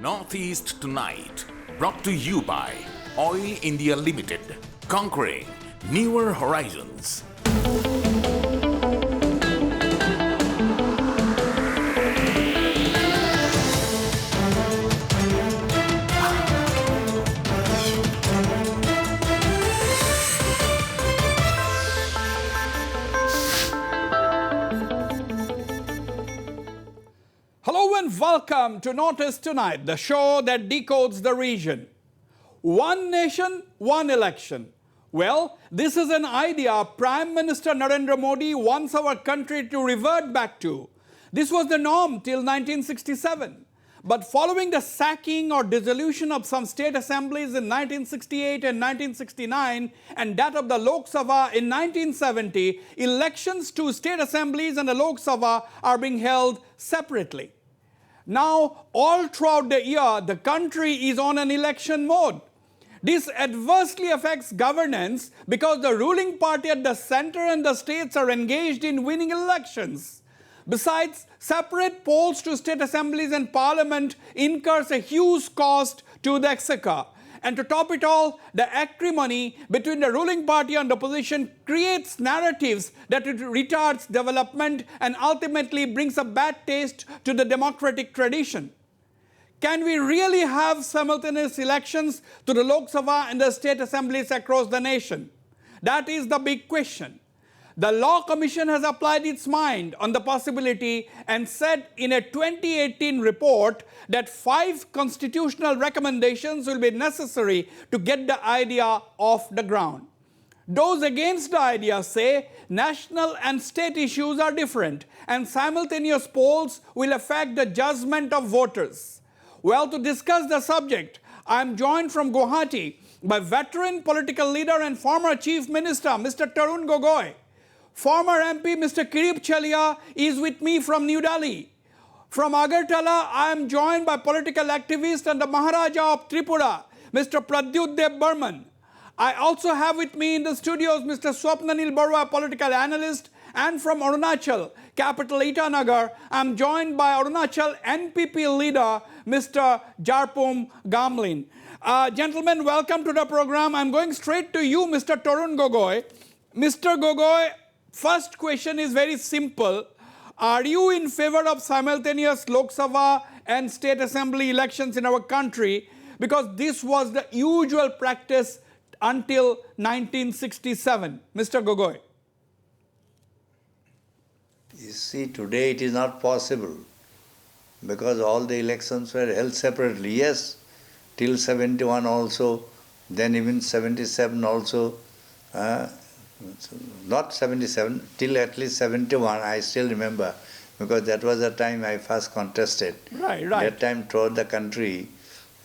Northeast Tonight, brought to you by Oil India Limited, conquering newer horizons. Hello and welcome to Northeast Tonight, the show that decodes the region. One nation, one election. Well, this is an idea Prime Minister Narendra Modi wants our country to revert back to. This was the norm till 1967. But following the sacking or dissolution of some state assemblies in 1968 and 1969 and that of the Lok Sabha in 1970, elections to state assemblies and the Lok Sabha are being held separately. Now, all throughout the year, the country is on an election mode. This adversely affects governance because the ruling party at the center and the states are engaged in winning elections. Besides, separate polls to state assemblies and parliament incurs a huge cost to the exchequer. And to top it all, the acrimony between the ruling party and the opposition creates narratives that retards development and ultimately brings a bad taste to the democratic tradition. Can we really have simultaneous elections to the Lok Sabha and the state assemblies across the nation? That is the big question. The Law Commission has applied its mind on the possibility and said in a 2018 report that 5 constitutional recommendations will be necessary to get the idea off the ground. Those against the idea say national and state issues are different and simultaneous polls will affect the judgment of voters. Well, to discuss the subject, I am joined from Guwahati by veteran political leader and former Chief Minister, Mr. Tarun Gogoi. Former MP Mr. Kirip Chalia is with me from New Delhi. From Agartala, I am joined by political activist and the Maharaja of Tripura, Mr. Pradyut Deb Burman. I also have with me in the studios Mr. Swapnanil Barua, political analyst, and from Arunachal, capital Itanagar, I am joined by Arunachal NPP leader Mr. Jarpum Gamlin. Gentlemen, welcome to the program. I am going straight to you, Mr. Tarun Gogoi. Mr. Gogoi, first question is very simple. Are you in favor of simultaneous Lok Sabha and state assembly elections in our country? Because this was the usual practice until 1967. Mr. Gogoi. You see, today it is not possible because all the elections were held separately. Yes, till 71 also, then even 77 also. Not 77, till at least 71, I still remember, because that was the time I first contested. Right. That time throughout the country,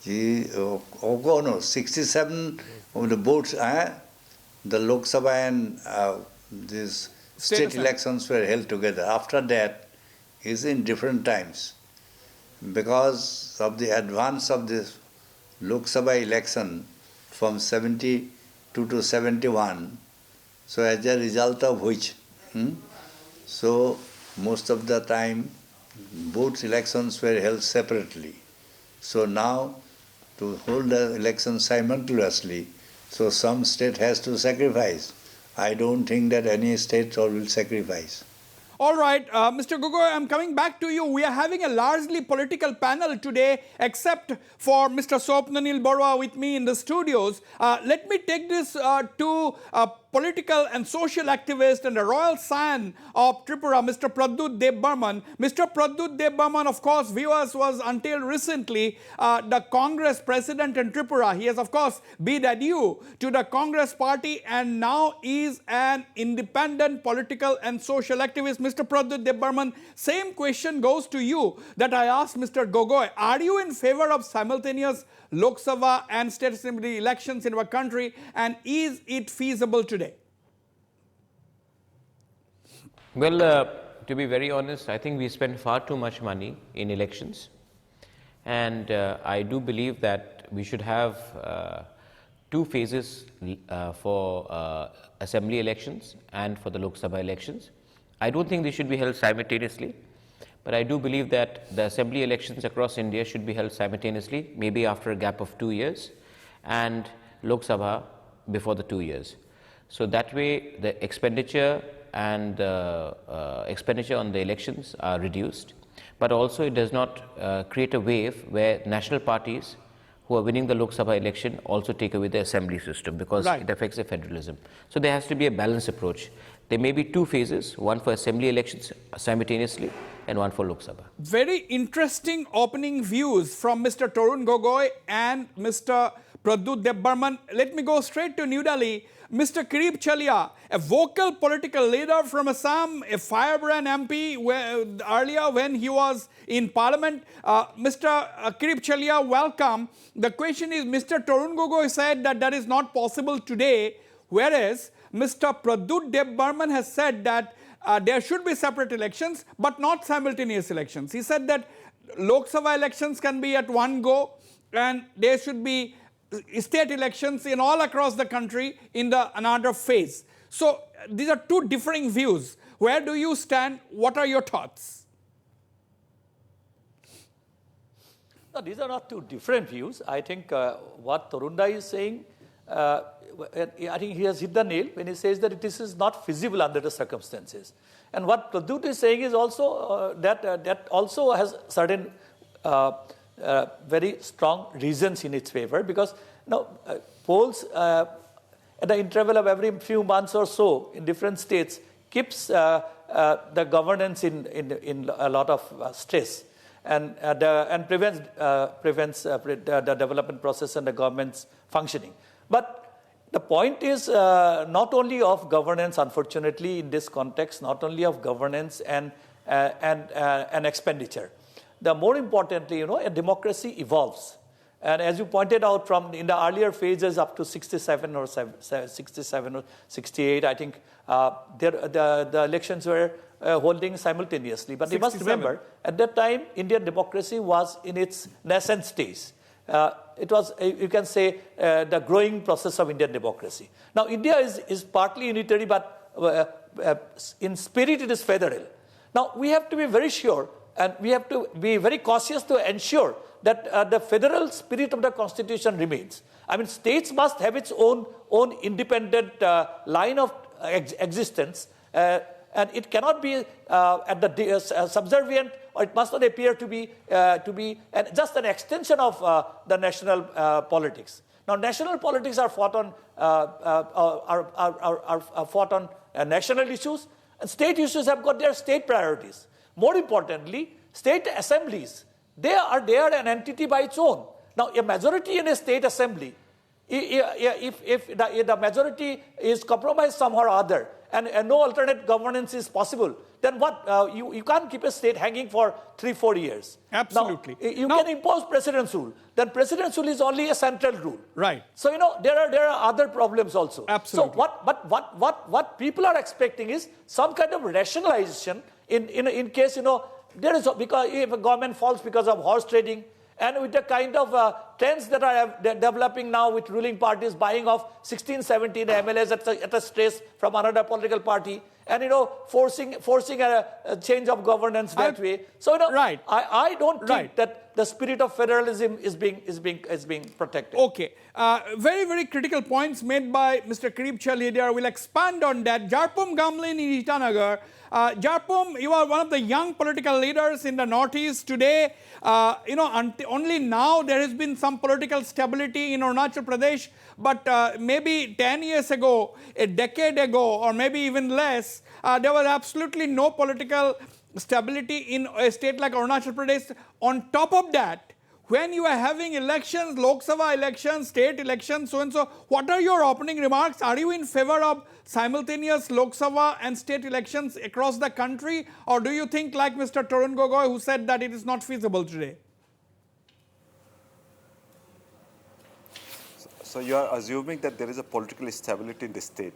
67 of the votes, the Lok Sabha and these state elections were held together. After that, is in different times. Because of the advance of this Lok Sabha election from 72 to 71, so as a result of which, so most of the time both elections were held separately. So now to hold the elections simultaneously, so some state has to sacrifice. I don't think that any state will sacrifice. All right, Mr. Gogoi, I'm coming back to you. We are having a largely political panel today, except for Mr. Swapnanil Barua with me in the studios. Let me take this to political and social activist and a royal scion of Tripura, Mr. Pradyut Deb Burman. Mr. Pradyut Deb Burman, of course, viewers, was until recently the Congress president in Tripura. He has, of course, bid adieu to the Congress party and now is an independent political and social activist. Mr. Pradyut Deb Burman, same question goes to you that I asked Mr. Gogoi. Are you in favor of simultaneous Lok Sabha and state assembly elections in our country, and is it feasible today? Well, to be very honest, I think we spend far too much money in elections, and I do believe that we should have 2 phases for assembly elections and for the Lok Sabha elections. I don't think they should be held simultaneously. But I do believe that the assembly elections across India should be held simultaneously, maybe after a gap of 2 years, and Lok Sabha before the 2 years. So that way the expenditure and expenditure on the elections are reduced, but also it does not create a wave where national parties who are winning the Lok Sabha election also take away the assembly system, because it affects the federalism. So there has to be a balanced approach. There may be 2 phases, one for assembly elections simultaneously and one for Lok Sabha. Very interesting opening views from Mr. Tarun Gogoi and Mr. Pradyut Debbarman. Let me go straight to New Delhi. Mr. Kirib Chalia, a vocal political leader from Assam, a firebrand MP earlier when he was in parliament. Mr. Kirib Chalia, welcome. The question is, Mr. Tarun Gogoi said that that is not possible today, whereas Mr. Pradyut Debbarman has said that there should be separate elections, but not simultaneous elections. He said that Lok Sabha elections can be at one go, and there should be state elections in all across the country in the another phase. So these are 2 differing views. Where do you stand? What are your thoughts? No, these are not 2 different views. I think what Tarunda is saying, I think he has hit the nail when he says that this is not feasible under the circumstances. And what Pradyut is saying is also that also has certain very strong reasons in its favor, because polls at the interval of every few months or so in different states keeps the governance in a lot of stress, and prevents the development process and the government's functioning. But the point is not only of governance, unfortunately, in this context, not only of governance and expenditure. The more importantly, a democracy evolves. And as you pointed out, from in the earlier phases up to 67 or 68, I think the elections were holding simultaneously. But 67. You must remember, at that time, Indian democracy was in its nascent stage. It was, you can say, the growing process of Indian democracy. Now, India is partly unitary, but in spirit it is federal. Now, we have to be very sure, and we have to be very cautious to ensure that the federal spirit of the Constitution remains. I mean, states must have its own independent line of existence, and it cannot be at the subservient, or it must not appear to be just an extension of the national politics. Now, national politics are fought on national issues, and state issues have got their state priorities. More importantly, state assemblies, they are an entity by its own. Now, a majority in a state assembly, if the majority is compromised somehow or other, and no alternate governance is possible, then what? You can't keep a state hanging for 3-4 years. Absolutely. Now, you can impose president's rule. Then president's rule is only a central rule. Right. So there are other problems also. Absolutely. So what people are expecting is some kind of rationalization in case there is, because if a government falls because of horse trading, and with the kind of trends that are developing now with ruling parties buying off 16, 17 MLAs at a stress from another political party, and forcing a change of governance that way. So right. I don't think that the spirit of federalism is being protected. Okay, very, very critical points made by Mr. Kirib Chalia. We'll expand on that. Jarpum Gamlin in Itanagar. Jarpum, you are one of the young political leaders in the Northeast today. Only now there has been some political stability in Arunachal Pradesh, but maybe 10 years ago, a decade ago, or maybe even less, there was absolutely no political stability in a state like Arunachal Pradesh. On top of that, when you are having elections, Lok Sabha elections, state elections, so and so, what are your opening remarks? Are you in favor of simultaneous Lok Sabha and state elections across the country, or do you think like Mr. Tarun Gogoi, who said that it is not feasible today? So you are assuming that there is a political stability in the state,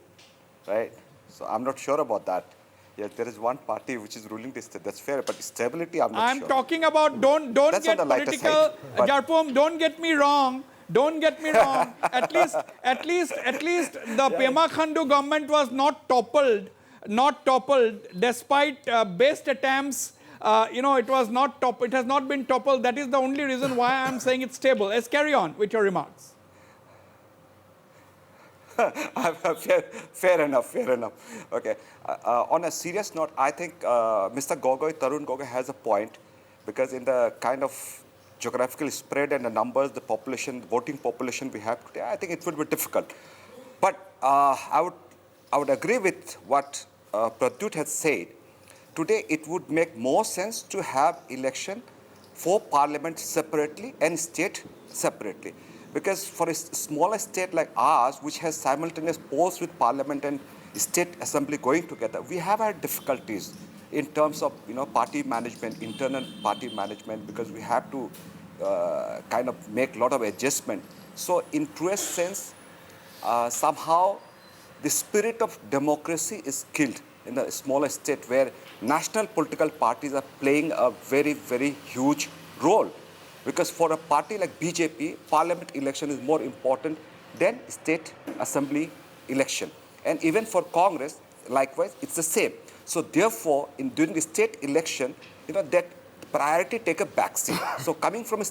right? So I'm not sure about that. Yes, there is one party which is ruling this state. That's fair, but stability, I'm not sure. I'm talking about, don't get political, Jarpum, don't get me wrong. Don't get me wrong. At least the Pema Khandu government was not toppled despite best attempts it was not it has not been toppled. That is the only reason why I'm saying it's stable. Let's carry on with your remarks. Fair enough. Okay. On a serious note, I think Mr. Tarun Gogoi has a point, because in the kind of geographical spread and the numbers, the voting population we have today, I think it will be difficult. But I would agree with what Pradyut has said. Today, it would make more sense to have election for parliament separately and state separately. Because for a smaller state like ours, which has simultaneous polls with parliament and state assembly going together, we have had difficulties in terms of party management, internal party management, because we have to kind of make a lot of adjustment. So in truest sense, somehow the spirit of democracy is killed in a smaller state where national political parties are playing a very, very huge role. Because for a party like BJP, parliament election is more important than state assembly election. And even for Congress, likewise, it's the same. So therefore, during the state election, that priority take a backseat. So coming from a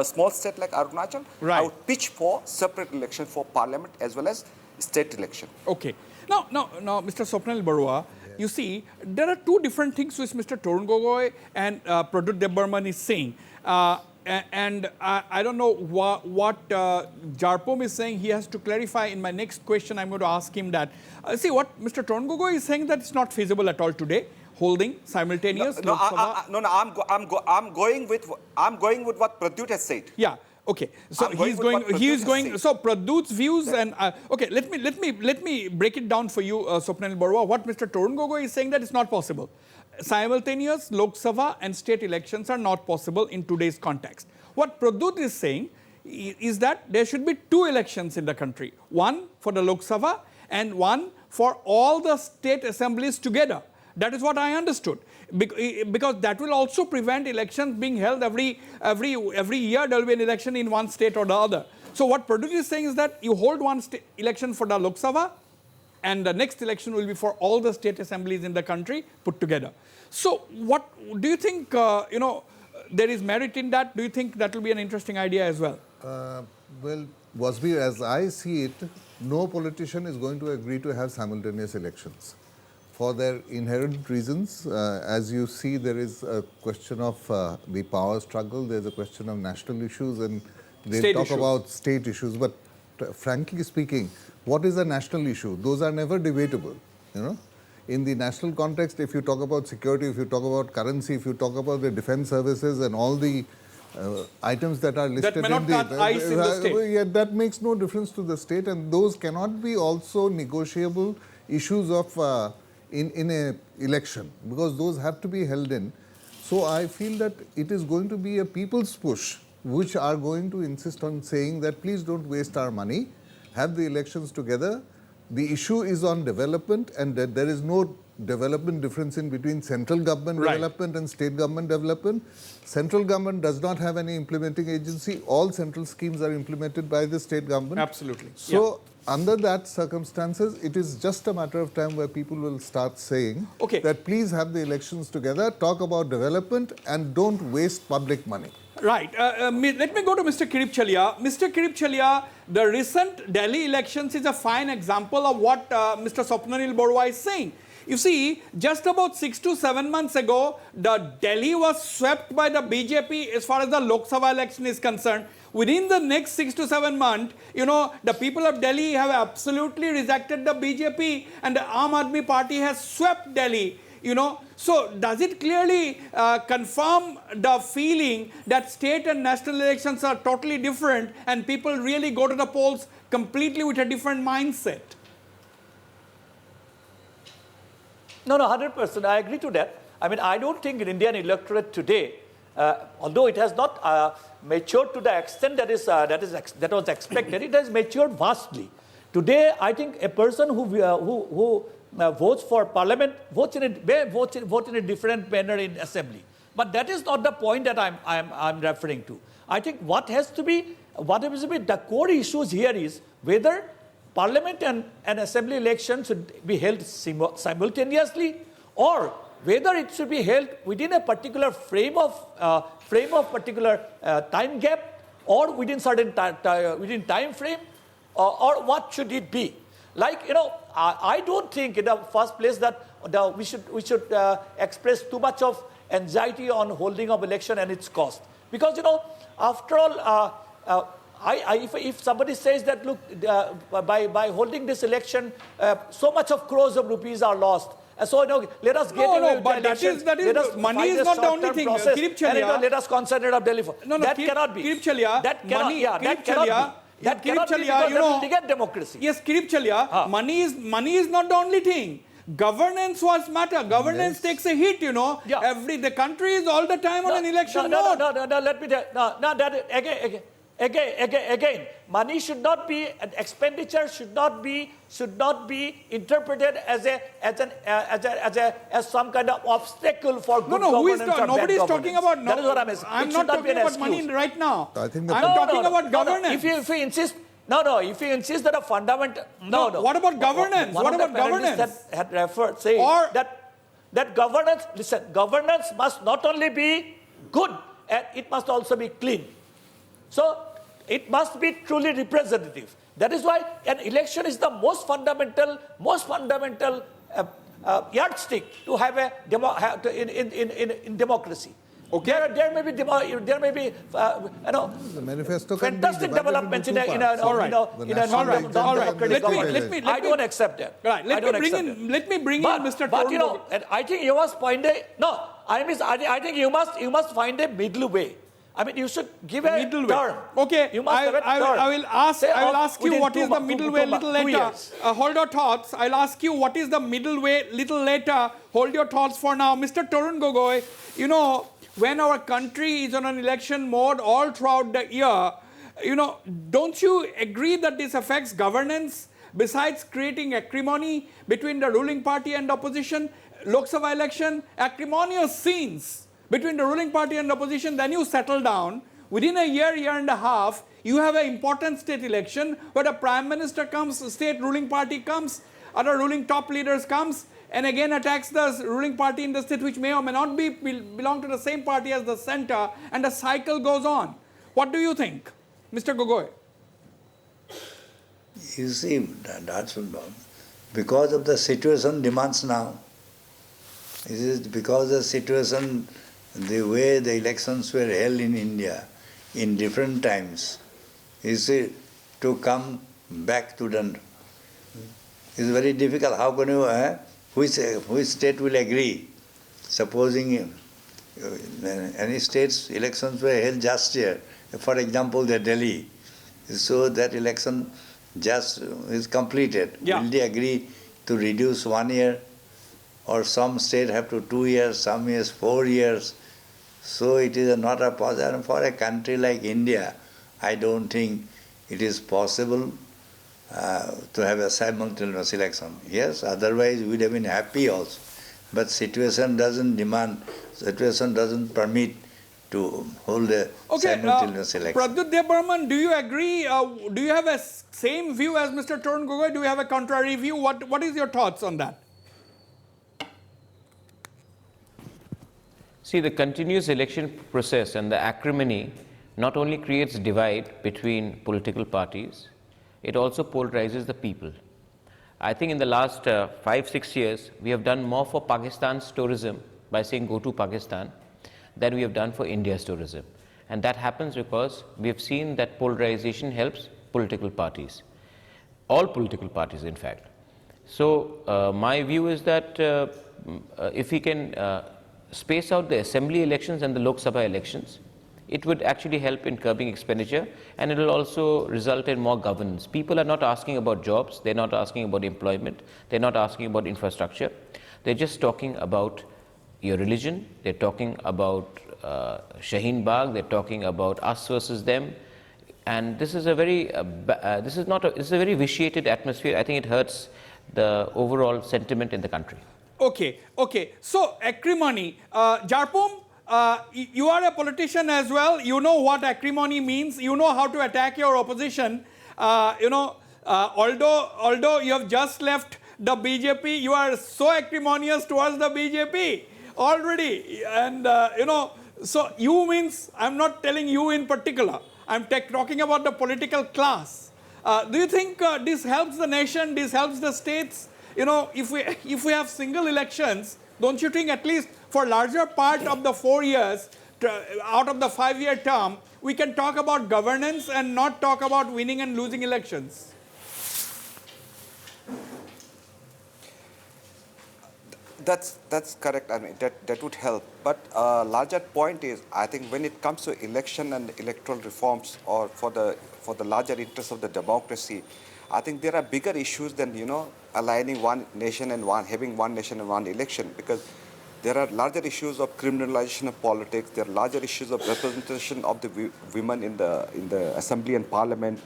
small state like Arunachal, right, I would pitch for separate election for parliament as well as state election. Okay. Now, Mr. Swapnil Barua, you see, there are two different things which Mr. Tarun Gogoi and Pradyut Debbarman is saying. And I don't know what Jarpom is saying. He has to clarify. In my next question, I'm going to ask him that. See, what Mr. Tarun Gogoi is saying, that it's not feasible at all today, holding simultaneous. I'm going with what Pradyut has said. Yeah. Okay. So he's going. So Pradyut's views and okay. Let me break it down for you, Swapnil Barua. What Mr. Tarun Gogoi is saying, that it's not possible. Simultaneous Lok Sabha and state elections are not possible in today's context. What Pradyut is saying is that there should be two elections in the country. One for the Lok Sabha and one for all the state assemblies together. That is what I understood. Because that will also prevent elections being held every year. There will be an election in one state or the other. So what Pradyut is saying is that you hold one election for the Lok Sabha, and the next election will be for all the state assemblies in the country put together. So what do you think, there is merit in that? Do you think that will be an interesting idea as well? Well, Wasbir, as I see it, no politician is going to agree to have simultaneous elections. For their inherent reasons, as you see, there is a question of the power struggle, there's a question of national issues, and they talk about state issues. But frankly speaking, what is a national issue? Those are never debatable, In the national context, if you talk about security, if you talk about currency, if you talk about the defense services and all the items that are listed that may not cut ice in the state. Yeah, that makes no difference to the state, and those cannot be also negotiable issues of in a election, because those have to be held in. So I feel that it is going to be a people's push, which are going to insist on saying that please don't waste our money, have the elections together. The issue is on development, and that there is no development difference in between central government development and state government development. Central government does not have any implementing agency. All central schemes are implemented by the state government. Absolutely. So under that circumstances, it is just a matter of time where people will start saying that please have the elections together, talk about development, and don't waste public money. Right. Let me go to Mr. Kirip Chalia. Mr. Kirip Chalia, the recent Delhi elections is a fine example of what Mr. Swapnil Barua is saying. You see, just about 6 to 7 months ago, the Delhi was swept by the BJP as far as the Lok Sabha election is concerned. Within the next 6 to 7 months, the people of Delhi have absolutely rejected the BJP, and the Aam Aadmi Party has swept Delhi. So does it clearly confirm the feeling that state and national elections are totally different, and people really go to the polls completely with a different mindset? No, 100%. I agree to that. I mean, I don't think in Indian electorate today, although it has not matured to the extent that was expected, it has matured vastly. Today, I think a person who votes for parliament votes in a different manner in assembly. But that is not the point that I'm referring to. I think what has to be the core issues here is whether parliament and assembly elections should be held simultaneously, or whether it should be held within a particular frame of particular time gap or within certain within time frame, or what should it be? Like, you know, I don't think in the first place that we should express too much of anxiety on holding of election and its cost, because, you know, after all, if somebody says that, look, by holding this election, so much of crores of rupees are lost, and so, you know, let us get away with the elections. Money is not the only thing. And, you know, let us concentrate on Delhi. That cannot be. That cannot be. That cannot be, because that will negate democracy. Yes, Kirip Chalia, money is not the only thing. Governance was matter. Governance takes a hit, you know. Yeah. The country is all the time on an election mode. No, let me tell you. Again, money should not be, expenditure should not be interpreted as some kind of obstacle for good governance or bad governance. Nobody's talking about. That is what I'm saying. I'm not talking about money right now. I'm talking about governance. If you insist. If you insist that a fundamental... No. What about governance? What about governance? That had referred, saying that governance, listen, governance must not only be good, and it must also be clean. So, it must be truly representative. That is why an election is the most fundamental yardstick to have in democracy. Okay. There may be the manifesto fantastic developments in a non-democratic government. I don't accept that. Right. Let me bring in Mr. But you know, I think you must find I think you must find a middle way. I mean, you should give a middle term. Okay, you must have a term. I will ask you what is the middle way little later. Hold your thoughts. I'll ask you what is the middle way little later. Hold your thoughts for now. Mr. Tarun Gogoi, you know, when our country is on an election mode all throughout the year, you know, don't you agree that this affects governance? Besides creating acrimony between the ruling party and opposition, Lok Sabha election, acrimonious scenes between the ruling party and opposition, then you settle down. Within a year and a half, you have an important state election where the Prime Minister comes, state ruling party comes, other ruling top leaders comes, and again attacks the ruling party in the state, which may or may not belong to the same party as the center, and the cycle goes on. What do you think, Mr. Gogoi? You see, that's because of the situation demands now. It is because the situation, the way the elections were held in India in different times, is to come back to the... It's very difficult. How can you... Which state will agree? Supposing any state's elections were held just here, for example, the Delhi, so that election just is completed. Yeah. Will they agree to reduce 1 year? Or some state have to 2 years, some years 4 years. So it is not a possible. For a country like India, I don't think it is possible to have a simultaneous election. Yes, otherwise we would have been happy also. But situation doesn't permit to hold a simultaneous election. Pradyut Debarman, do you agree? Do you have a same view as Mr. Tarun Gogoi? Do you have a contrary view? What is your thoughts on that? See, the continuous election process and the acrimony not only creates divide between political parties, it also polarizes the people. I think in the last 5-6 years, we have done more for Pakistan's tourism by saying go to Pakistan than we have done for India's tourism. And that happens because we have seen that polarization helps political parties, all political parties in fact. So my view is that if we can space out the assembly elections and the Lok Sabha elections, it would actually help in curbing expenditure, and it will also result in more governance. People are not asking about jobs, they're not asking about employment, they're not asking about infrastructure. They're just talking about your religion, they're talking about Shaheen Bagh, they're talking about us versus them. And this is a very, this is a very vitiated atmosphere. I think it hurts the overall sentiment in the country. Okay. So acrimony, Jarpum, you are a politician as well. You know what acrimony means. You know how to attack your opposition. Although you have just left the BJP, you are so acrimonious towards the BJP. already. And, so you means, I'm not telling you in particular. I'm talking about the political class. Do you think this helps the nation, this helps the states? If we have single elections, don't you think at least for larger part of the 4 years, out of the 5-year term, we can talk about governance and not talk about winning and losing elections? That's correct. I mean, that would help. But larger point is, I think when it comes to election and electoral reforms, or for the larger interests of the democracy, I think there are bigger issues than aligning one nation and having one nation and one election, because there are larger issues of criminalization of politics. There are larger issues of representation of the women in the assembly and parliament,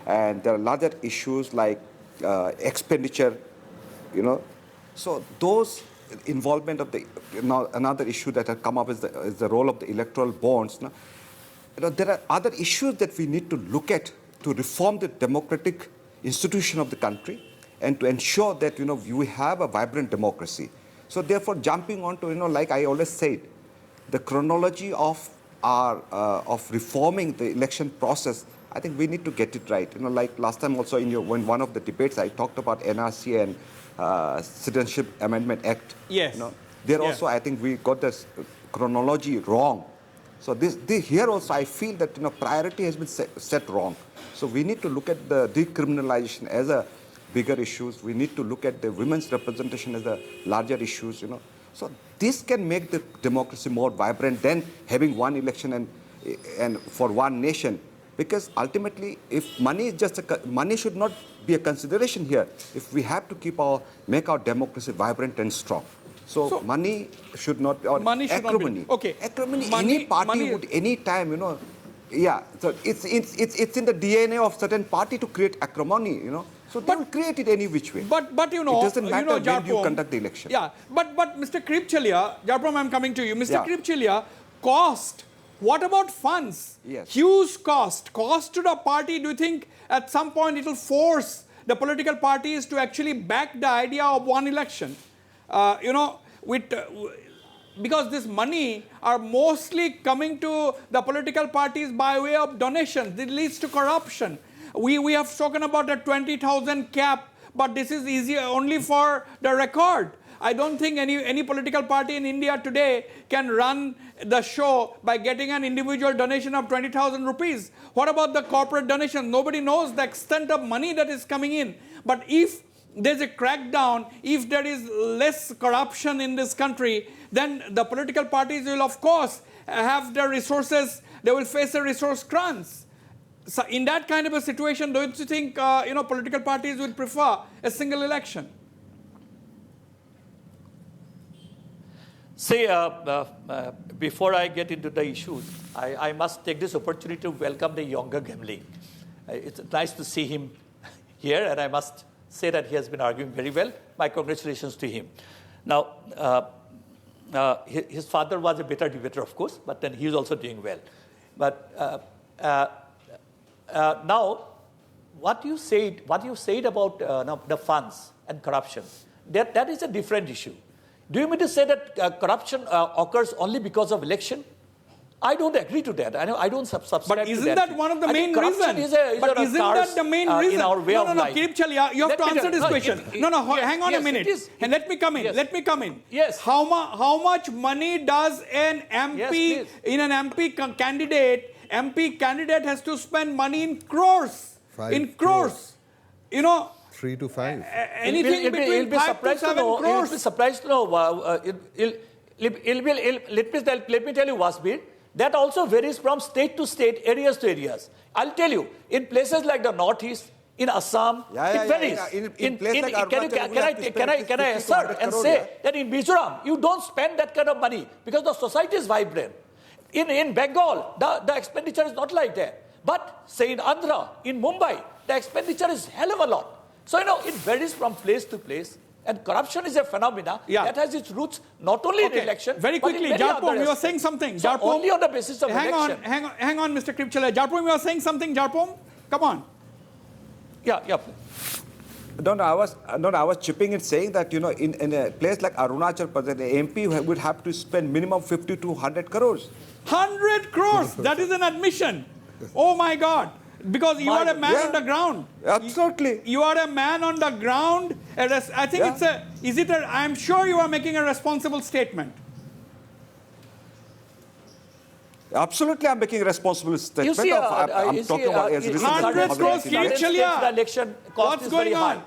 and there are larger issues like expenditure. So those involvement of the another issue that has come up is the role of the electoral bonds. There are other issues that we need to look at to reform the democratic institution of the country and to ensure that we have a vibrant democracy. So therefore, jumping on to like I always said, the chronology of our of reforming the election process, I think we need to get it right. Like last time also when one of the debates I talked about NRC and Citizenship Amendment Act. Yes. There also I think we got the chronology wrong. So here also I feel that priority has been set wrong. So we need to look at the decriminalization as a bigger issues. We need to look at the women's representation as a larger issues. So this can make the democracy more vibrant than having one election and for one nation. Because ultimately, if money is just money should not be a consideration here. If we have to make our democracy vibrant and strong, so money should not, or money should acrimony. Not be, okay. Acrimony. Any party would any time, yeah. So it's in the DNA of certain party to create acrimony, So they will create it any which way. But it doesn't matter when you conduct the election. Yeah. But Mr. Kripchalia, Jarpom, I'm coming to you. Mr. Kripchalia, cost. What about funds? Yes. Huge cost. Cost to the party. Do you think at some point it will force the political parties to actually back the idea of one election? Because this money are mostly coming to the political parties by way of donations. It leads to corruption. We have spoken about a 20,000 cap, but this is easier only for the record. I don't think any political party in India today can run the show by getting an individual donation of 20,000 rupees. What about the corporate donation? Nobody knows the extent of money that is coming in. But if there's a crackdown, if there is less corruption in this country, then the political parties will, of course, have the resources. They will face a resource crunch. So in that kind of a situation, don't you think political parties will prefer a single election? Say, before I get into the issues, I must take this opportunity to welcome the younger Gemling. It's nice to see him here, and I must say that he has been arguing very well. My congratulations to him. Now, his father was a better debater, of course, but then he is also doing well. But now, what you said about the funds and corruption, that is a different issue. Do you mean to say that corruption occurs only because of election? I don't agree to that. I don't subscribe to that. But isn't that one of the main reasons? But isn't that the main reason? In our way of life. Kirpchalia, you have to answer this question. Hang on a minute. And let me come in. Yes. Let me come in. Yes. How much money does an MP, in an MP candidate has to spend money in crores? 5 crores. 3 to 5. Anything between 5 to 7 crores. You'll be surprised to know. Let me tell you, Wasbir, that also varies from state to state, areas to areas. I'll tell you, in places like the Northeast, in Assam, it varies. Can I assert and say that in Mizoram, you don't spend that kind of money because the society is vibrant. In Bengal, the expenditure is not like that. But say in Andhra, in Mumbai, the expenditure is hell of a lot. So, it varies from place to place. And corruption is a phenomena that has its roots not only in election, very quickly, Jarpom, you are saying something. So Jarpom, only on the basis of election. Hang on, Mr. Kripchalia. Jarpom, you are saying something, Jarpom? Come on. Yeah, please. I was chipping in saying that, in a place like Arunachal Pradesh, the MP would have to spend minimum 50 to 100 crores. 100 crores, that is an admission. Oh my God. Because you are a man on the ground. Absolutely. You are a man on the ground. I think I'm sure you are making a responsible statement. Absolutely, I'm making a responsible statement. You see, I'm talking about as recent 100 crores, the election cost what's is going very on? high.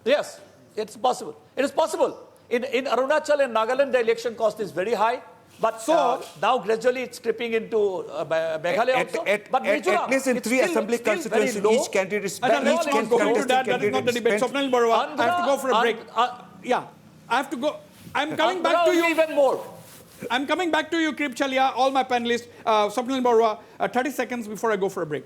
Yes, it's possible. It is possible. In Arunachal and Nagaland, the election cost is very high. But now gradually it's creeping into Meghalaya also. But at least in three assembly constituencies, each candidate spends. That is not the debate. Swapnil Barua, I have to go for a break. I have to go. I'm coming back to you. Even more. I'm coming back to you, Krip Chalia, all my panelists. Swapnil Barua, 30 seconds before I go for a break.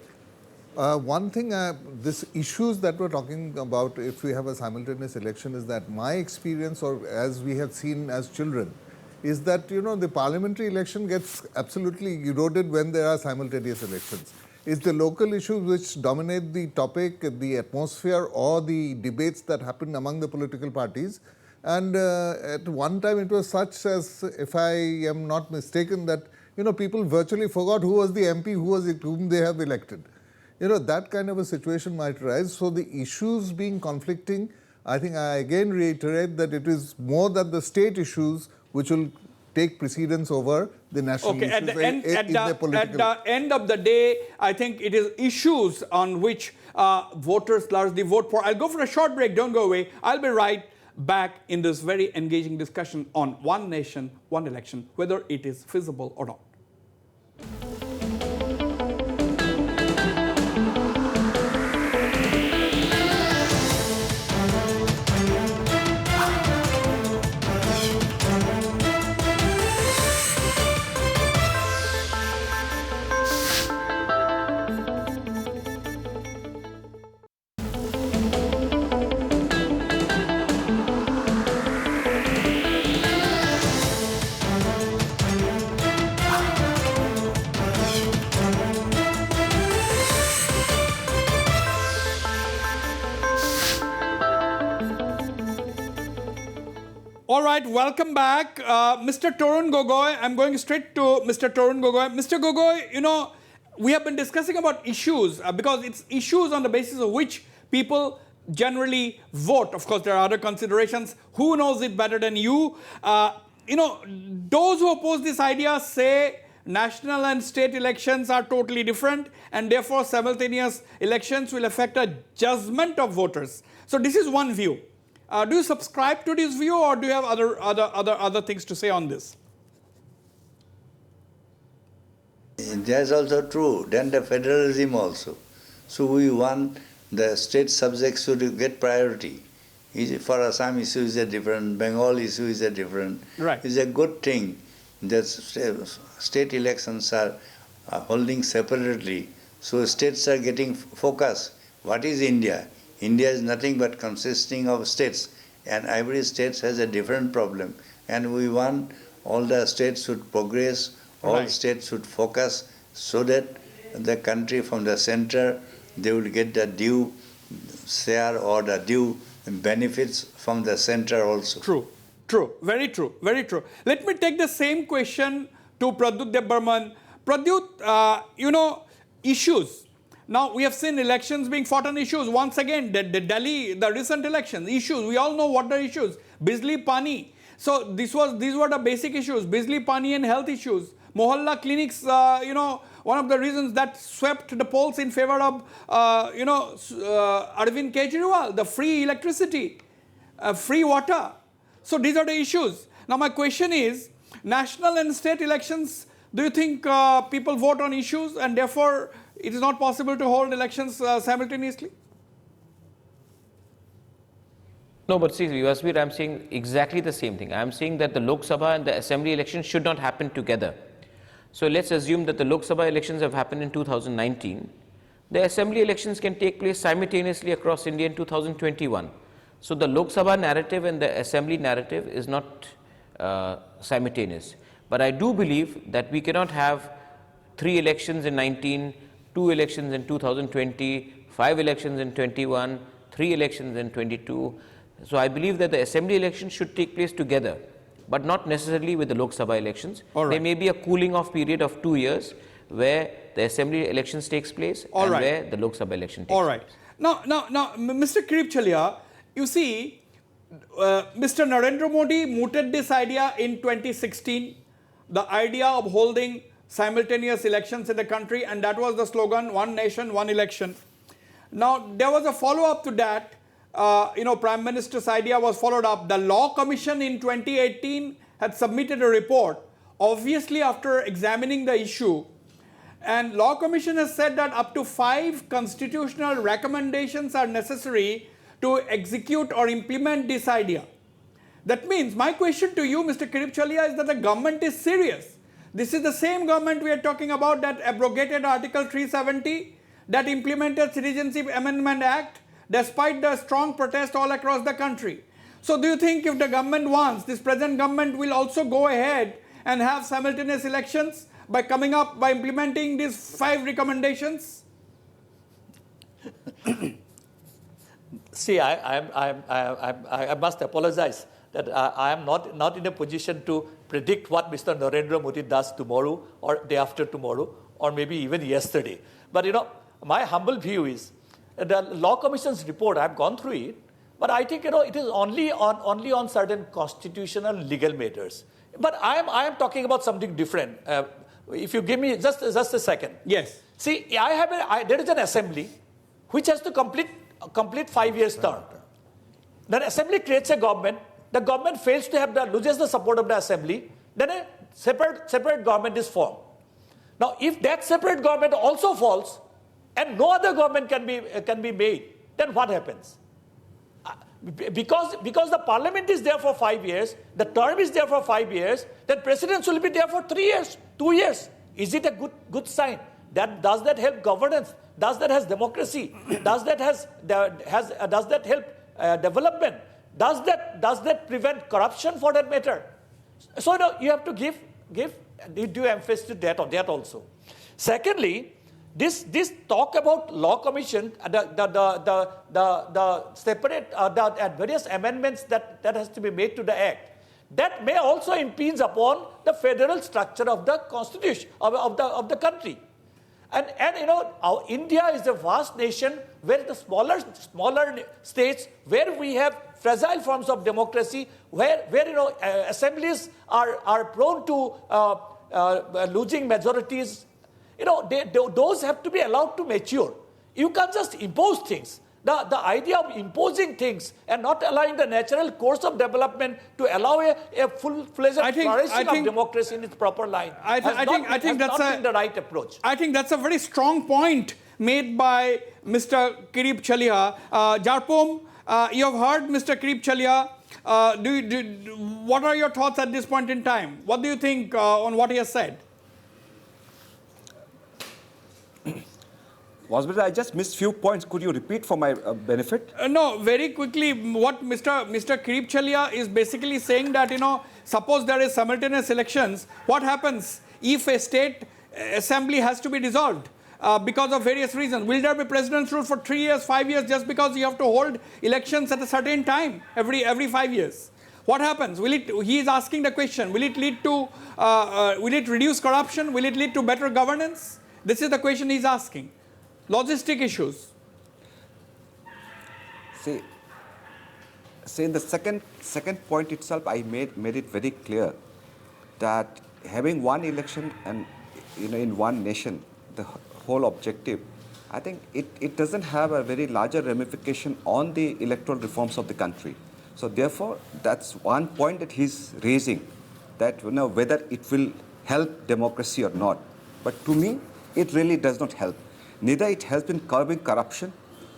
One thing, these issues that we're talking about, if we have a simultaneous election, is that my experience, or as we have seen as children, is that, the parliamentary election gets absolutely eroded when there are simultaneous elections. It's the local issues which dominate the topic, the atmosphere, or the debates that happen among the political parties. And at one time it was such as, if I am not mistaken, that, people virtually forgot who was the MP whom they have elected. That kind of a situation might arise. So the issues being conflicting, I think I again reiterate that it is more than the state issues which will take precedence over the national issues at the end of the day, I think it is issues on which voters largely vote for. I'll go for a short break. Don't go away. I'll be right back in this very engaging discussion on one nation, one election, whether it is feasible or not. All right, welcome back. Mr. Tarun Gogoi, I'm going straight to Mr. Tarun Gogoi. Mr. Gogoi, we have been discussing about issues because it's issues on the basis of which people generally vote. Of course, there are other considerations. Who knows it better than you? Those who oppose this idea say national and state elections are totally different and therefore simultaneous elections will affect a judgment of voters. So this is one view. Do you subscribe to this view, or do you have other things to say on this? That's also true. Then the federalism also. So we want the state subjects should get priority. For Assam issue is a different, Bengal issue is a different. Right. It's a good thing that state elections are holding separately. So states are getting focus. What is India? India is nothing but consisting of states, and every state has a different problem. And we want all the states should progress, all states should focus, so that the country from the center, they will get the due share or the due benefits from the center also. True, very true, very true. Let me take the same question to Pradyut Debbarman. Pradyut, issues. Now, we have seen elections being fought on issues. Once again, the Delhi, the recent elections, issues. We all know what the issues. Bijli, Pani. So, these were the basic issues. Bijli, Pani and health issues. Mohalla clinics, one of the reasons that swept the polls in favor of, Arvind Kejriwal, the free electricity, free water. So, these are the issues. Now, my question is, national and state elections, do you think people vote on issues and therefore it is not possible to hold elections simultaneously? No, but see, Wasbir, I'm saying exactly the same thing. I'm saying that the Lok Sabha and the Assembly elections should not happen together. So let's assume that the Lok Sabha elections have happened in 2019. The Assembly elections can take place simultaneously across India in 2021. So the Lok Sabha narrative and the Assembly narrative is not simultaneous. But I do believe that we cannot have 3 elections in 19, 2 elections in 2020, 5 elections in 21, 3 elections in 22. So I believe that the assembly elections should take place together, but not necessarily with the Lok Sabha elections. There may be a cooling off period of 2 years where the assembly elections takes place where the Lok Sabha election takes place. Now, Mr. Kiripchalia, you see, Mr. Narendra Modi mooted this idea in 2016, the idea of holding simultaneous elections in the country, and that was the slogan, one nation, one election. Now, there was a follow-up to that. Prime Minister's idea was followed up. The Law Commission in 2018 had submitted a report, obviously after examining the issue. And Law Commission has said that up to 5 constitutional recommendations are necessary to execute or implement this idea. That means, my question to you, Mr. Kiripchalia, is that the government is serious. This is the same government we are talking about that abrogated Article 370, that implemented Citizenship Amendment Act, despite the strong protest all across the country. So do you think if the government wants, this present government will also go ahead and have simultaneous elections by implementing these 5 recommendations? See, I must apologize that I am not in a position to predict what Mr. Narendra Modi does tomorrow or day after tomorrow or maybe even yesterday. But my humble view is the Law Commission's report, I've gone through it, but I think it is only on certain constitutional legal matters. But I am talking about something different. If you give me just a second. Yes. See, there is an assembly which has to complete 5 years term. The assembly creates a government. The government fails to loses the support of the assembly. Then a separate government is formed. Now, if that separate government also falls, and no other government can be made, then what happens? Because the parliament is there for 5 years, the term is there for 5 years, then presidents will be there for 3 years, 2 years. Is it a good sign? Does that help governance? Does that has democracy? Does that help development? Does that prevent corruption for that matter? So you have to give due emphasis to that also. Secondly, this talk about Law Commission, the separate various amendments that has to be made to the Act, that may also impinge upon the federal structure of the constitution of the country. And India is a vast nation where the smaller states, where we have fragile forms of democracy, where assemblies are prone to losing majorities. Those have to be allowed to mature. You can't just impose things. The idea of imposing things and not allowing the natural course of development to allow a full-fledged flourishing of democracy in its proper line I think that's not been the right approach. I think that's a very strong point made by Mr. Kiripchalia. Jarpom, you have heard Mr. Kiripchalia. What are your thoughts at this point in time? What do you think on what he has said? Wasbir, I just missed few points. Could you repeat for my benefit? No, very quickly. What Mr. Kiripchalia is basically saying that, suppose there is simultaneous elections, what happens if a state assembly has to be dissolved because of various reasons? Will there be president's rule for 3 years, 5 years, just because you have to hold elections at a certain time every 5 years? What happens? He is asking the question, will it lead to, will it reduce corruption? Will it lead to better governance? This is the question he's asking. Logistic issues. See, in the second point itself, I made it very clear that having one election and in one nation, the whole objective, I think it doesn't have a very larger ramification on the electoral reforms of the country. So therefore, that's one point that he's raising, that whether it will help democracy or not. But to me, it really does not help. Neither it helps in curbing corruption,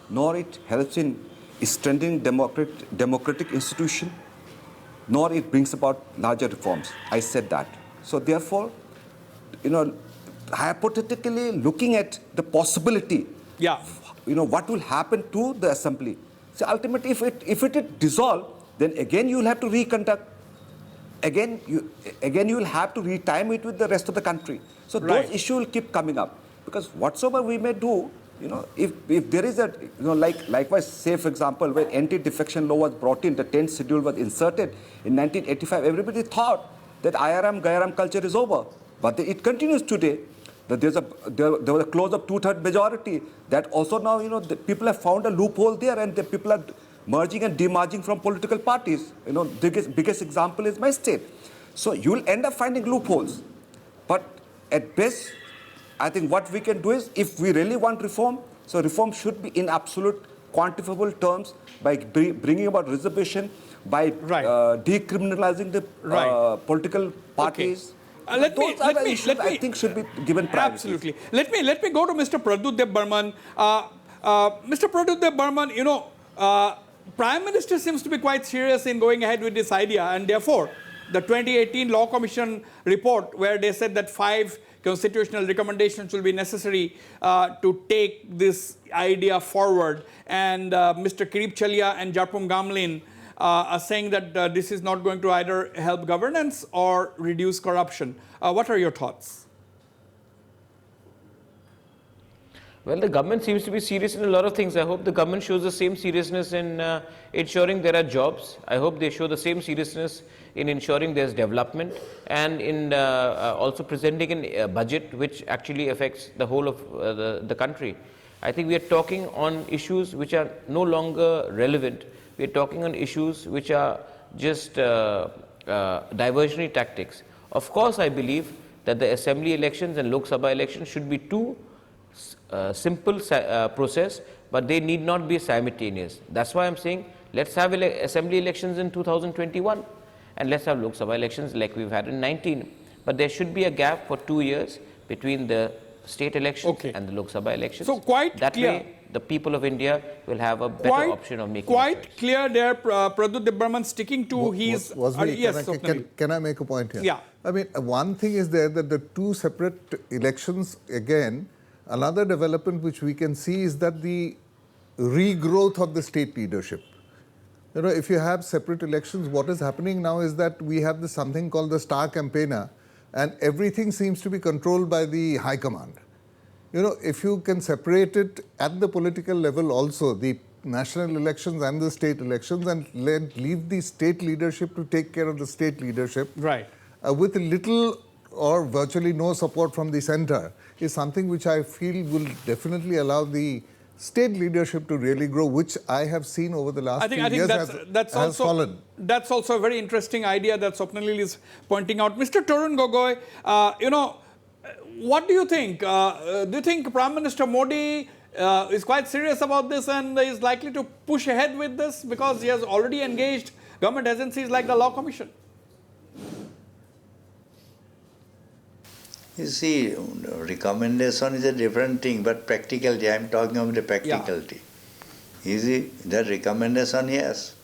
nor it helps in strengthening democratic institution, nor it brings about larger reforms. I said that. So therefore, hypothetically looking at the possibility, what will happen to the assembly. So ultimately, if it is dissolved, then again you will have to reconduct. Again you will have to retime it with the rest of the country. So those issues will keep coming up. Because whatsoever we may do, if there is a, likewise, say for example, when anti-defection law was brought in, the 10th schedule was inserted in 1985, everybody thought that IRM, Gairam culture is over. But it continues today. That there was a close of 2/3 majority. That also now, the people have found a loophole there, and the people are merging and demerging from political parties. Biggest example is my state. So you will end up finding loopholes. But at best, I think what we can do is, if we really want reform, so reform should be in absolute quantifiable terms by bringing about reservation, by decriminalizing the political parties. Okay. Let me, I think should be given priority. Absolutely. Let me go to Mr. Pradyut Burman. Mr. Pradyut Burman, Prime Minister seems to be quite serious in going ahead with this idea, and therefore, the 2018 Law Commission report, where they said that 5 constitutional recommendations will be necessary to take this idea forward, and Mr. Kirip Chalia and Jarpum Gamlin are saying that this is not going to either help governance or reduce corruption. What are your thoughts? Well, the government seems to be serious in a lot of things. I hope the government shows the same seriousness in ensuring there are jobs. I hope they show the same seriousness in ensuring there's development, and in also presenting a budget which actually affects the whole of the country. I think we are talking on issues which are no longer relevant. We are talking on issues which are just diversionary tactics. Of course, I believe that the assembly elections and Lok Sabha elections should be two simple process, but they need not be simultaneous. That's why I'm saying let's have assembly elections in 2021 and let's have Lok Sabha elections like we've had in 19. But there should be a gap for 2 years between the state elections and the Lok Sabha elections. So quite that clear. way, the people of India will have a better option of making quite clear there, Pradyut Burman sticking to his... yes, can I make a point here? Yeah. I mean, one thing is there that the 2 separate elections, again, another development which we can see is that the regrowth of the state leadership. If you have separate elections, what is happening now is that we have something called the star campaigner, and everything seems to be controlled by the high command. If you can separate it at the political level also, the national elections and the state elections, and leave the state leadership to take care of the state leadership, with little or virtually no support from the center, is something which I feel will definitely allow the state leadership to really grow, which I have seen over the last few years has fallen. That's also a very interesting idea that Swapnalil is pointing out. Mr. Tarun Gogoi, what do you think? Do you think Prime Minister Modi is quite serious about this and is likely to push ahead with this because he has already engaged government agencies like the Law Commission? You see, recommendation is a different thing, but practicality, I am talking about the practicality. You see, that recommendation, yes.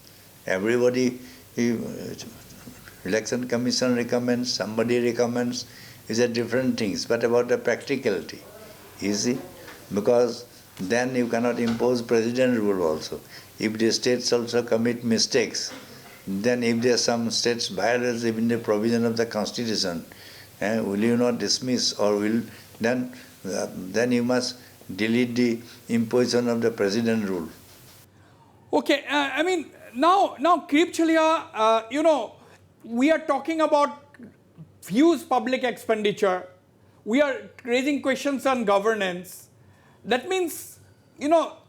Everybody, Election Commission recommends, somebody recommends, is a different things, but about the practicality, you see, because then you cannot impose president rule also. If the states also commit mistakes, then if there are some states violate even the provision of the constitution, will you not dismiss, or will then you must delete the imposition of the president rule? Okay, I mean, now Kirip Chalia, we are talking about huge public expenditure. We are raising questions on governance. That means,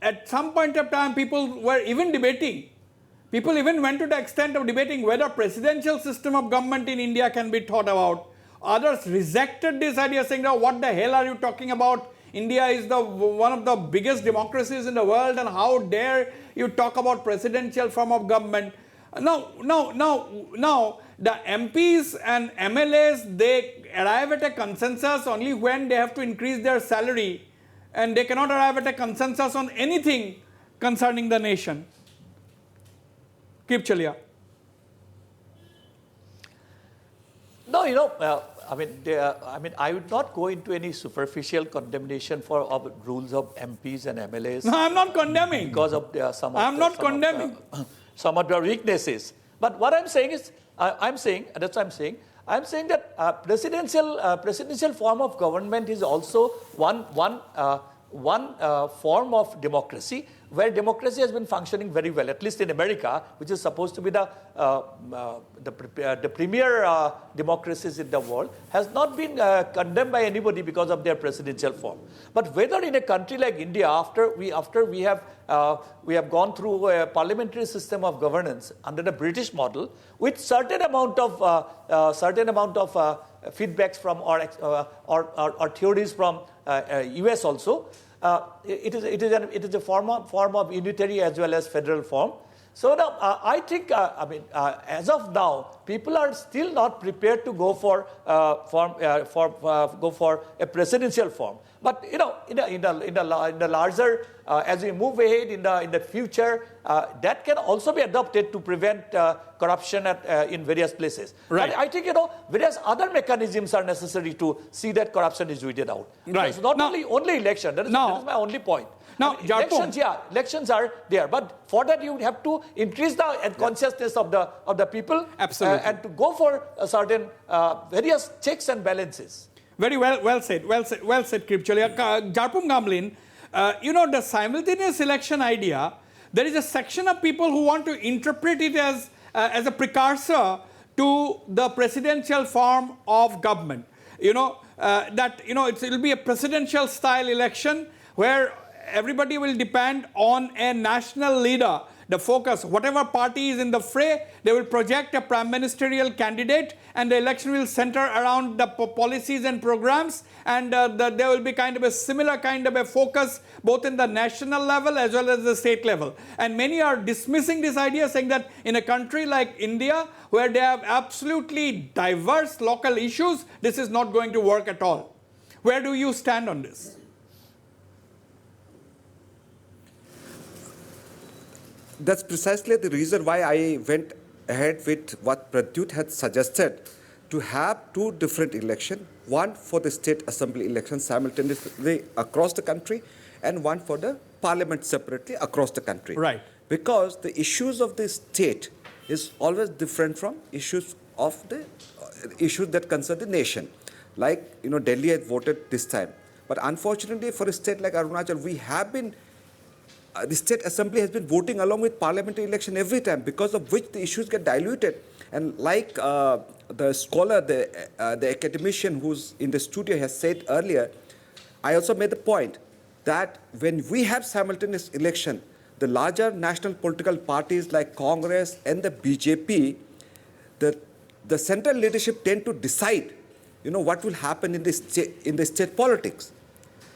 at some point of time, people were even debating. People even went to the extent of debating whether presidential system of government in India can be thought about. Others rejected this idea, saying, "No, what the hell are you talking about? India is one of the biggest democracies in the world, and how dare you talk about presidential form of government?" Now, the MPs and MLAs, they arrive at a consensus only when they have to increase their salary, and they cannot arrive at a consensus on anything concerning the nation. Kirip Chalia. No, I would not go into any superficial condemnation of rules of MPs and MLAs. No, I'm not condemning. Because of some of their weaknesses. But what I'm saying is, I'm saying that presidential form of government is also one one form of democracy where democracy has been functioning very well, at least in America, which is supposed to be the premier democracies in the world, has not been condemned by anybody because of their presidential form. But whether in a country like India, after we have gone through a parliamentary system of governance under the British model, with certain amount of feedbacks from or theories from US also, it is a form of unitary as well as federal form. So now, I think, as of now, people are still not prepared to go for a presidential form. But in the larger, as we move ahead in the future, that can also be adopted to prevent corruption in various places. Right. But I think various other mechanisms are necessary to see that corruption is weeded out. Right. So it's not only election. That is my only point. Now, elections are there, but for that you have to increase the consciousness of the people. Absolutely. And to go for a certain various checks and balances. Very well said, Kripchalia. Jarpum Gamlin, the simultaneous election idea, there is a section of people who want to interpret it as a precursor to the presidential form of government. It will be a presidential style election where everybody will depend on a national leader. The focus, whatever party is in the fray, they will project a prime ministerial candidate, and the election will center around the policies and programs, and there will be kind of a similar kind of a focus both in the national level as well as the state level. And many are dismissing this idea, saying that in a country like India, where they have absolutely diverse local issues, this is not going to work at all. Where do you stand on this? That's precisely the reason why I went ahead with what Pradyut had suggested, to have two different elections, one for the state assembly election simultaneously across the country, and one for the parliament separately across the country. Right. Because the issues of the state is always different from issues that concern the nation. Like, Delhi had voted this time. But unfortunately for a state like Arunachal, we have been the state assembly has been voting along with parliamentary election every time, because of which the issues get diluted. And like the scholar, the academician who's in the studio has said earlier, I also made the point that when we have simultaneous election, the larger national political parties like Congress and the BJP, the central leadership tend to decide, what will happen in the state politics.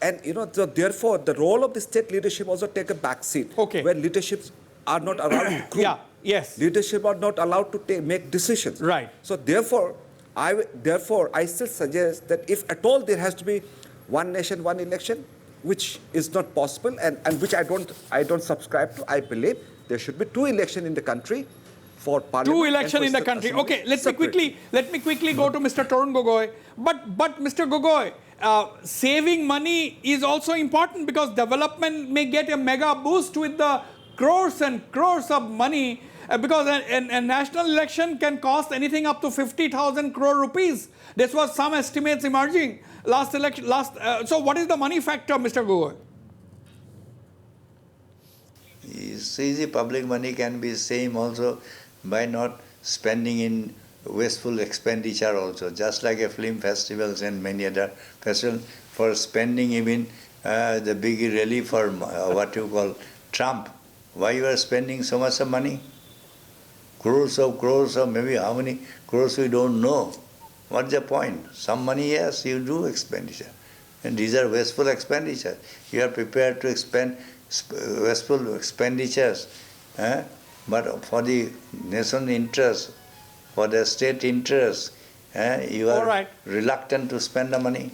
And, so therefore, the role of the state leadership also take a back seat, where leaderships are not allowed to group. Yes. Leadership are not allowed to make decisions. Right. So therefore, I still suggest that if at all there has to be one nation, one election, which is not possible, and which I don't subscribe to. I believe there should be two elections in the country for parliament. Two elections in the country. Okay, let me quickly go to Mr. Tarun Gogoi. But Mr. Gogoi, saving money is also important, because development may get a mega boost with the crores and crores of money, because a national election can cost anything up to 50,000 crore rupees. This was some estimates emerging last election. So what is the money factor, Mr. Gogoi? It's easy. Public money can be same also by not spending in wasteful expenditure also, just like a film festivals and many other festivals, for spending even the big rally for what you call Trump. Why you are spending so much of money? Crores of maybe how many crores we don't know. What's the point? Some money, yes, you do expenditure. And these are wasteful expenditure. You are prepared to expend wasteful expenditures, but for the nation interest, for the state interest, you are reluctant to spend the money.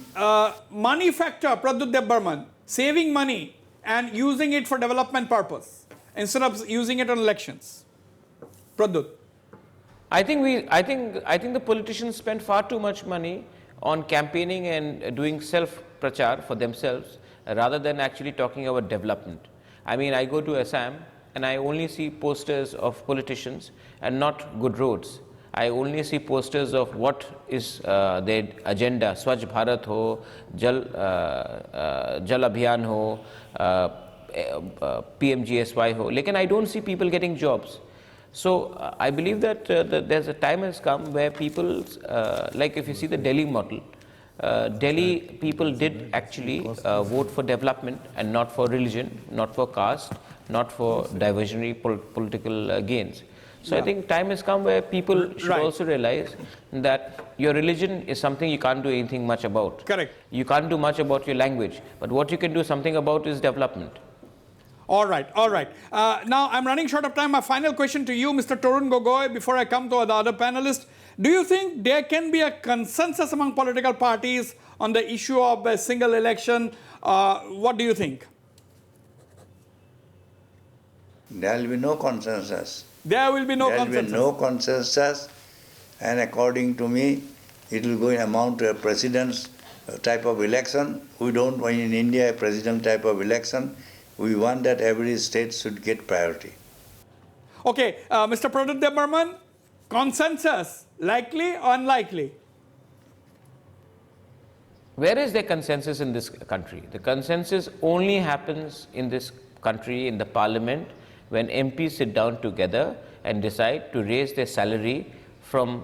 Money factor, Pradyut Debbarman, saving money and using it for development purpose instead of using it on elections. Pradyut. I think the politicians spend far too much money on campaigning and doing self-prachar for themselves, rather than actually talking about development. I mean, I go to Assam and I only see posters of politicians and not good roads. I only see posters of what is their agenda, Swachh Bharat ho, Jal Abhiyan ho, PMGSY ho, lekin I don't see people getting jobs. So I believe that there's a time has come where people, like if you see the Delhi model, Delhi people did actually vote for development and not for religion, not for caste, not for diversionary political gains. So I think time has come where people should also realize that your religion is something you can't do anything much about. Correct. You can't do much about your language, but what you can do something about is development. All right, all right. Now, I'm running short of time. My final question to you, Mr. Tarun Gogoi, before I come to the other panelists. Do you think there can be a consensus among political parties on the issue of a single election? What do you think? There will be no consensus. There will be no consensus. There will be no consensus, and according to me, it will go in amount to a president's type of election. We don't want in India a president type of election. We want that every state should get priority. Okay, Mr. Pradip Debbarman, consensus, likely or unlikely? Where is there consensus in this country? The consensus only happens in this country, in the parliament, when MPs sit down together and decide to raise their salary from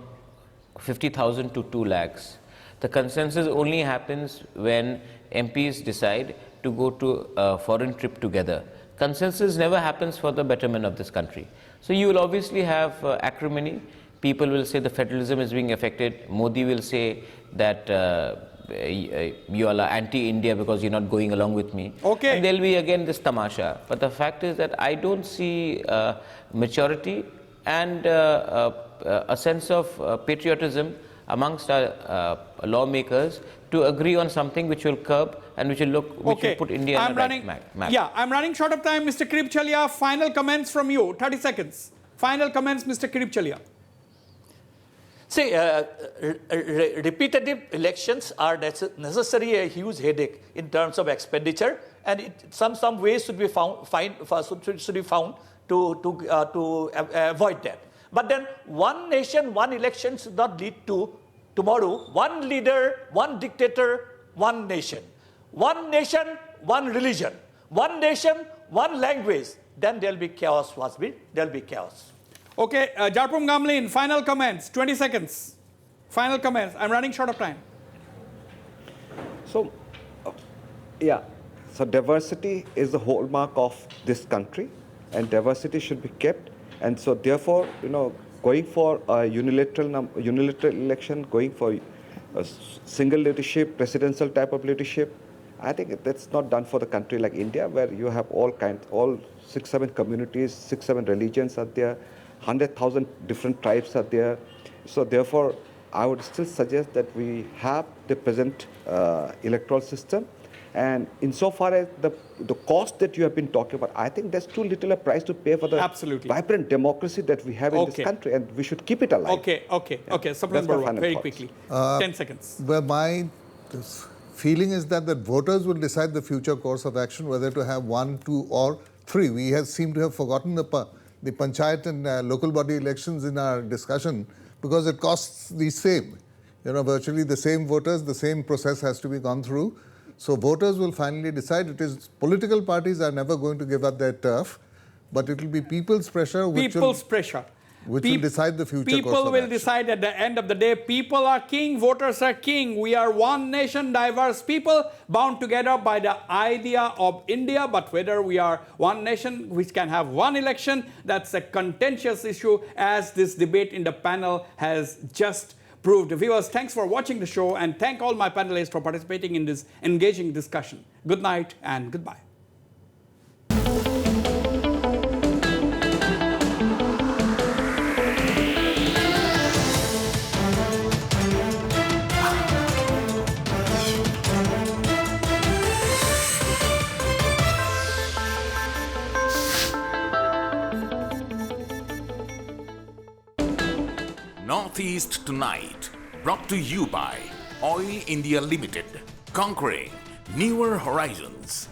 50,000 to 2 lakhs. The consensus only happens when MPs decide to go to a foreign trip together. Consensus never happens for the betterment of this country. So you will obviously have acrimony. People will say the federalism is being affected. Modi will say that you all are anti-India because you're not going along with me. Okay. And there'll be again this tamasha. But the fact is that I don't see maturity and a sense of patriotism amongst our lawmakers to agree on something which will curb and which will put India on the right map. Yeah, I'm running short of time. Mr. Kirip Chalia, final comments from you. 30 seconds. Final comments, Mr. Kirip Chalia. See, repetitive elections are necessarily a huge headache in terms of expenditure, and some ways should be found to avoid that. But then, one nation, one election should not lead to tomorrow one leader, one dictator, one nation. One nation, one religion. One nation, one language. Then there'll be chaos, Wasbir. There'll be chaos. Okay, Jarpum Gamlin, final comments, 20 seconds. Final comments. I'm running short of time. So, so diversity is the hallmark of this country, and diversity should be kept. And so, therefore, going for a unilateral election, going for a single leadership, presidential type of leadership, I think that's not done for the country like India, where you have all 6-7 communities, 6-7 religions are there, 100,000 different tribes are there. So therefore, I would still suggest that we have the present electoral system. And insofar as the cost that you have been talking about, I think there's too little a price to pay for the vibrant democracy that we have in this country, and we should keep it alive. Okay. Subramanian Barua, very quickly. 10 seconds. Well, my feeling is that the voters will decide the future course of action, whether to have 1, 2, or 3. We seem to have forgotten the panchayat and local body elections in our discussion because it costs the same. Virtually the same voters, the same process has to be gone through. So voters will finally decide. Political parties are never going to give up their turf, but it will be people's pressure which will decide the future course of People will decide at the end of the day. People are king, voters are king. We are one nation, diverse people, bound together by the idea of India. But whether we are one nation which can have one election, that's a contentious issue, as this debate in the panel has just proved. Viewers, thanks for watching the show, and thank all my panelists for participating in this engaging discussion. Good night and goodbye. Northeast Tonight, brought to you by Oil India Limited, conquering newer horizons.